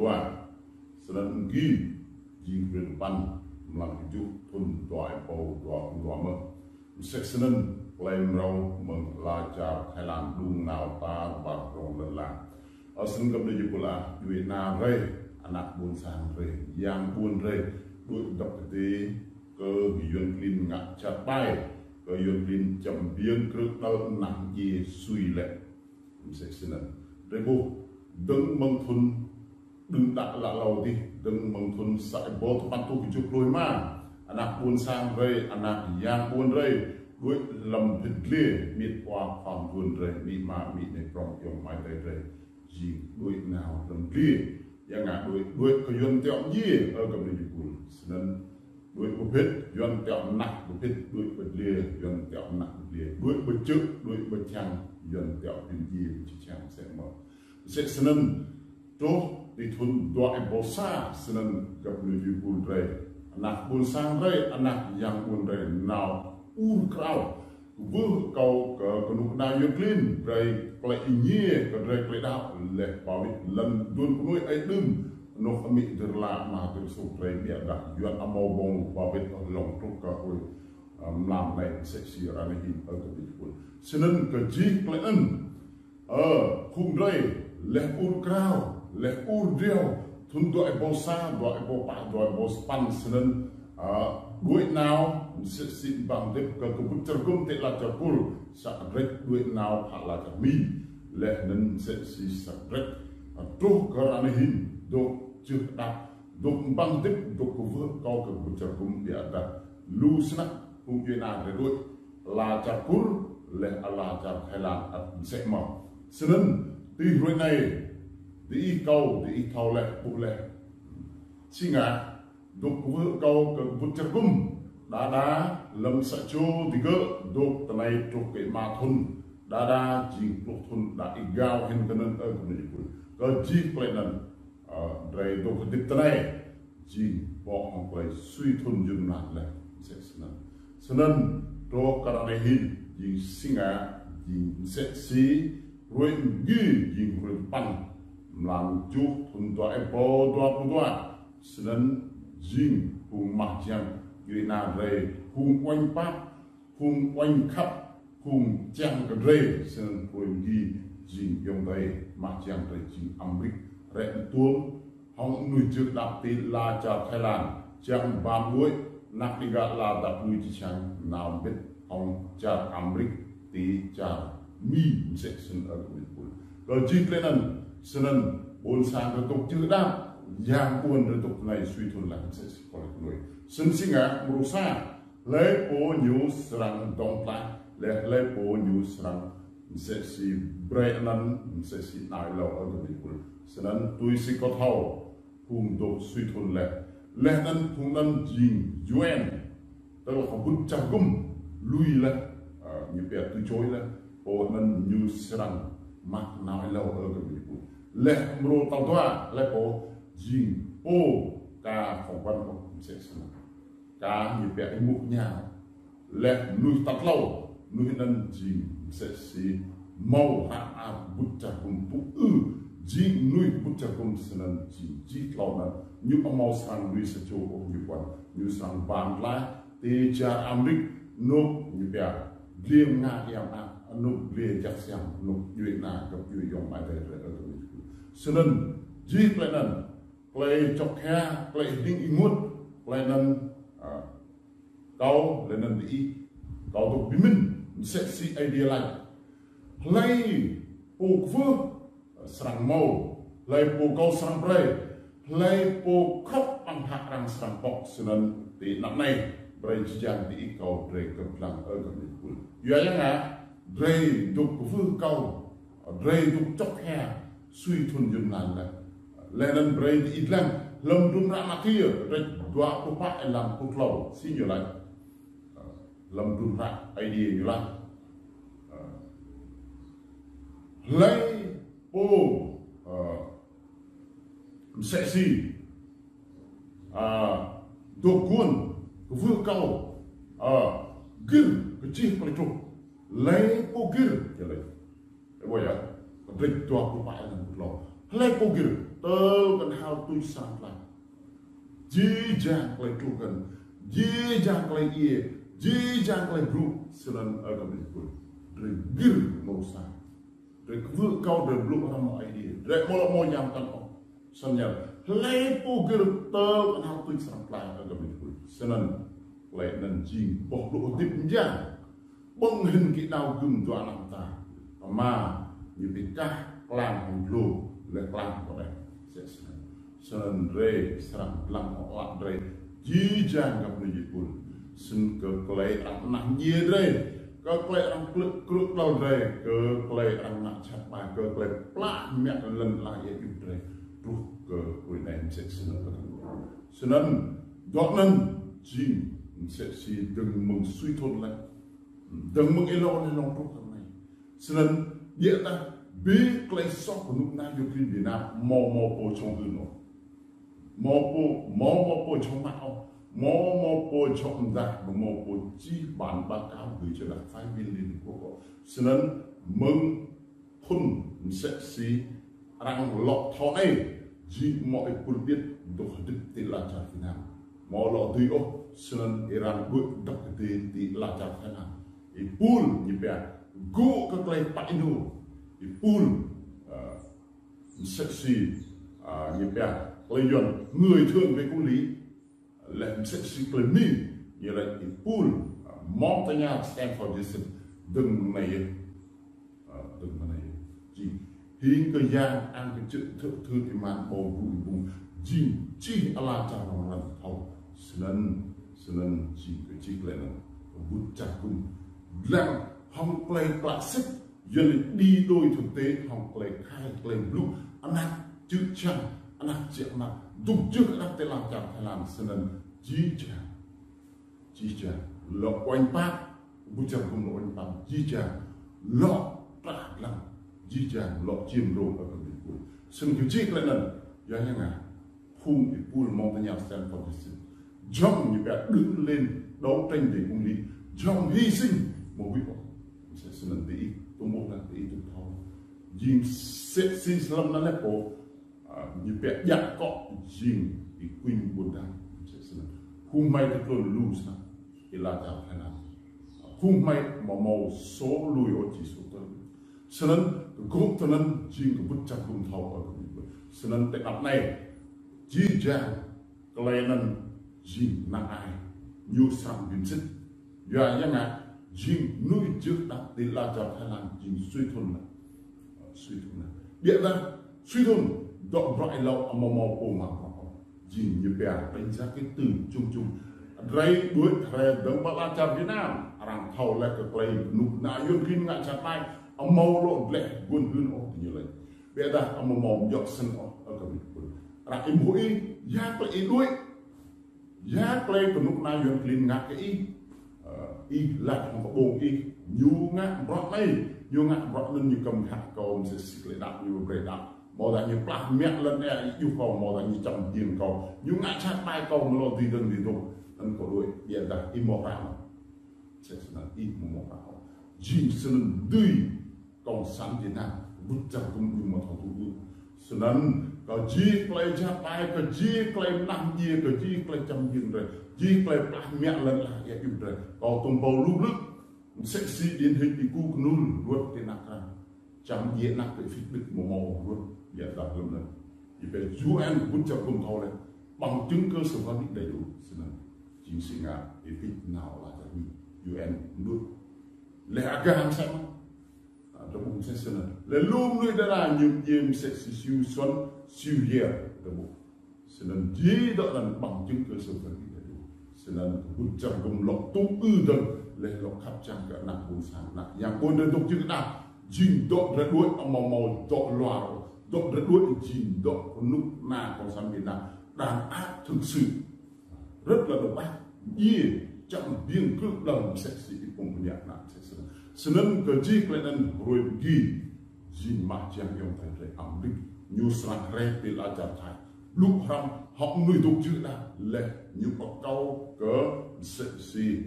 tua sedan gi jing berdepan melang hidup pun doa doa mơ seksenen lain rau melajar Thailand lung nau ta bạc rong lần là ở sân gặp được pula duit na rei anak bun sang rei yang bun rei duit đập ti cơ yun klin ngặt chặt bay cơ yun klin chậm biếng krut đau nặng gì suy lệ seksenen rei bu đừng mong thun đừng đặt là lâu đi đừng mong thun sai bố thu ban tu chụp lôi mà anak bun sang rei anak yang bun reiด้วยลำพิดเลี่ยมีความรุนแรงมีมามีในกรองยงไม่ได้เลยยิงด้วยหนาวลำเลี่ยยังไงด้วยขยนเตาะยี่กับในญี่ปุ่นฉะนั้นด้วยประเภทยนเตาะหนักประเภทด้วยประเลี่ยยนเตาะหนักเลี่ยด้วยประจุด้วยประชังยนเตาะเป็นยี่ประชังเสร็จหมดเสร็จฉะนั้นตัวที่ทุนตัวไอ้บอซ่าฉะนั้นกับในญี่ปุ่นเลยหนักบุญสร้างเลยหนักยังบุญเลยหนาวcrowd vừa cầu cái nụ đai yêu clean rồi lại nhie rồi lại đạo lệ bảo lần luôn cũng nuôi ấy đừng nó không bị được là mà từ số rồi bịa đặt duyên âm màu bông bảo vệ lòng trong cả hồi làm này sẽ xì ra này hình ở cái địa phương cho nên cái gì lại ân khung đây lệ crowd lệ rêu thun đội bao xa đội bao bả đội bao span cho nên duit nào sẽ xin bằng tiếp ke kebucerkum te la capur sakrek duit nào hala kami leh nen sẽ si sakrek tuh keranahin dok cuk dak dok bang tiếp dok kuvu kau kebucerkum di ada lu snak pungkina de duit la capur leh ala cap Thailand at sẽ mở senen ti duit này ti kau ti thau leh bu leh singa dok kuvu kau kebucerkum đa lâm sa chu tiga dok tanai truk ke ma thun đa jing truk thun da igao hin kanan ở cái này có ji plenan drai dok dik tanai jing bo hong play suy thun jun na le senan to karane hin jing singa jing seksi ruin gi jing ruin pan làm chu thun to epo to senan jing hung ma jang người nào về hung quanh pháp hung quanh khắp hung chàng cái rê sơn quên ghi dình dòng đây mà chàng đây dình Amerik rèn tuông hong nuôi trước đạp tì là cha Thái Lan chàng bám đuôi nạc đi gạt là đạp nuôi chỉ chàng nào biết hong cha Amerik tì cha mi sẽ sơn ở cái buồn rồi chỉ lên anh sơn bốn sang cái tục chữ đam giang buồn rồi tục này suy thuần lại sẽ có người sinh sinh á murusa lấy po nhiều serang dong plak lấy po nhiều serang sẽ si breanan sẽ si nai lo ở cái địa cho nên tôi sẽ có thầu hùng độ suy thuần lệ nên hùng nên jing yuan tức là không bút trang gum lui lệ như vậy tôi chối lệ po nên nhiều serang mặc nai lo ở cái địa lệ muro tao toa lệ po jing po cả phòng văn cũng sẽ xem cả như vậy mục nhà lệ nuôi tắt lâu nuôi nên gì sẽ xí màu hạ bút chặt cùng bút gì nuôi bút chặt cùng nên gì lâu nên như ông màu sang nuôi sẽ cho ông như vậy như sang vàng lá thì cha Amerik nộp như vậy liềm ngã em nộp liềm chắc xem nộp duy na gặp duy dòng mai đây rồi ở cái cho nên gì lại nên play chọc khe play đinh imut play nên kau lên đi kau tu bimin seksi idea lagi play po kfu serang mau play po kau serang play po khóc bằng hạt răng serang pok senan di nak nai bray jang di kau bray keplang ở cái này ya yang à bray tu kfu kau bray tu chok khe suy thun jun lan la lên bray di idlam lom dum ra matia bray dua kupat elam puklau si như lại lâm run ra idea như là lấy po sẽ si đồ cuốn vừa cầu gil cái chi phải chụp lấy po gil cái này vậy à rịch tua cũng phải là một lò lấy pogir tơ cần hao tui sang lại ji jang lấy tu cần ji jang lấy ie ji jang lấy bru selan agam itu dari gir mau sang dari vượt cao dari blu orang mau idea dari mau nyam kan oh senyal lấy pogir tơ cần hao tui sang lại agam itu selan lấy nên ji bộc lộ tiếp nhang bông hình kỹ nào gừng cho anh ta mà như bị cá làm hàng lô là làm của đây sẽ sơn rê sang làm họ rê chỉ chàng gặp người Nhật Bản xin cơ clay ăn nặng nhiều rê cơ clay ăn cướp đầu rê cơ clay ăn nặng chặt bài cơ clay plá mẹ lần lại cái rê ruh cơ quỷ này sẽ xin ở cho nên dọn nên chỉ sẽ si đừng mừng suy thôn lại đừng mừng elon trong thằng này cho nên địa ta bí clay sóc của nước Nam Ukraine Việt Nam mò po trong hư nó mò po trong mạo mò po trong da và mò po chi bản báo cáo gửi cho là phái viên liên hợp quốc cho nên mừng thôn sẽ si rằng lọ thọ này chỉ mọi quân biết đồ đức tỷ là trả Việt Nam mò lọ tùy ô cho nên Iran bước đọc cái tỷ là trả Việt Nam Ipul như vậy, go các loại bãi nô, Ipul sexy như vậy, lợi nhuận người thường về công lý, làm sexy lấy mi như là Ipul mong tới nhà stand for this đừng này chỉ hình cái giang ăn cái chữ thứ thì màn bầu bùng chỉ Allah cha nó là thầu, senen chỉ lại là bút chặt cùng rằng hong play classic dân đi đôi thực tế hong play khai play blue anh ăn chữ chăng anh ăn chuyện mà dùng trước anh te làm chẳng hay làm senen chí chả lọ quanh bát bút chặt cùng lọ quanh bát chí chả lọ trả lăng chí chả lọ chiêm rô ở cái vùng sân kiểu chiếc lên lần giờ như nào khung thì pul mong tới nhà stand for this trong như vậy đứng lên đấu tranh để công lý trong hy sinh một vị vọng sẽ sân tí tôi muốn là tí tôi thao dìm sẽ xin lâm nó lép bộ như vậy dặn cọ dìm thì quynh buồn đăng sẽ sân khung may tôi lùi sang thì là chào thay nào khung may mà màu số lùi ở chỉ số tôi sân cũng cho nên dìm của bức tranh khung thao ở cái vị sân tại ập này chỉ ra cái này là dìm nặng ai nhiều sang biến sinh giờ như này dìm nuôi trước đã tỷ là cho Thái Lan dìm suy thôn này biết ra suy thôn dọn rọi lâu ở mò cổ mà dìm như bè đánh giá cái từ chung rây đuổi thề đấng bát la cha Việt Nam rằng thầu lại cái play nục na yun kinh ngại chặt tay ông màu lộ lệ buồn hươn ô như vậy biết ra ông mò dọn sân ở cái vị rằng im mũi giác lại đuổi giác play của nục na yun kinh ngại cái y là không có bông y nhu ngã bọt này nhu ngã bọt lên như cầm hạt cầu sẽ xịt lại đạp như vậy đạp màu là như plak miệng lên này yêu cầu màu là như chậm tiền cầu nhu ngã chặt tay cầu mà lo gì đơn gì thôi nên có đôi hiện ra y màu vàng sẽ là y màu vàng chỉ sơn tươi còn sáng thế nào bút chặt cũng dùng mà thầu thủ cho nên có chi play chặt tay có chi play nặng gì có chi play chậm tiền rồi chỉ phải mẹ lần là cái chuyện rồi, còn tôm bầu lúc lúc sẽ xí đến hình bị cu nôn luôn cái nạc ra, chẳng dễ nạc cái phích đứt màu luôn, giờ đặt luôn này, thì phải UN cũng cho công thầu này, bằng chứng cơ sở pháp lý đầy đủ, nên chính sự ngã cái phích nào là cái UN luôn, lẽ gan xem, trong vùng sẽ xem này, lẽ luôn nuôi đã là nhiều sẽ siêu xuân siêu dẻo trong vùng, nên chỉ đó là bằng chứng cơ sở pháp lý. Cho nên bút chặt cùng lọ tung dần lên lọ khắp trang cả nặng buồn sáng nặng yang pun đơn tục chữ nào jin dot rất đuôi màu dot loa dot rất đuôi jin dot nút na còn sáng miền Nam đàn áp thực sự rất là độc ác ye chẳng biên cước đồng sẽ sĩ cùng nhạc nặng sẽ cho nên cái gì cái nên rồi ghi jin mà chẳng dùng thành rồi ẩm định như sáng rẽ để là chặt thay lúc ham học người tục chữ nào lệ như có câu cỡ sẽ gì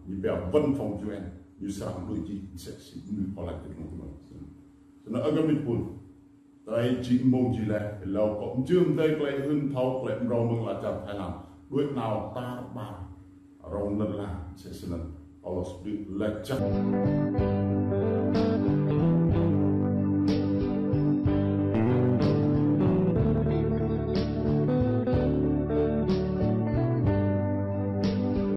như bèo văn phòng UN như sáng đôi chi sẽ gì như có lại được một cái cho nên ở cái mình buồn tới chỉ mong chỉ là lâu cũng chưa tới cái hơn thâu cái rau mừng là chặt Thái Lan đuôi nào ta ba rau nên là sẽ sinh Allah speak là chắc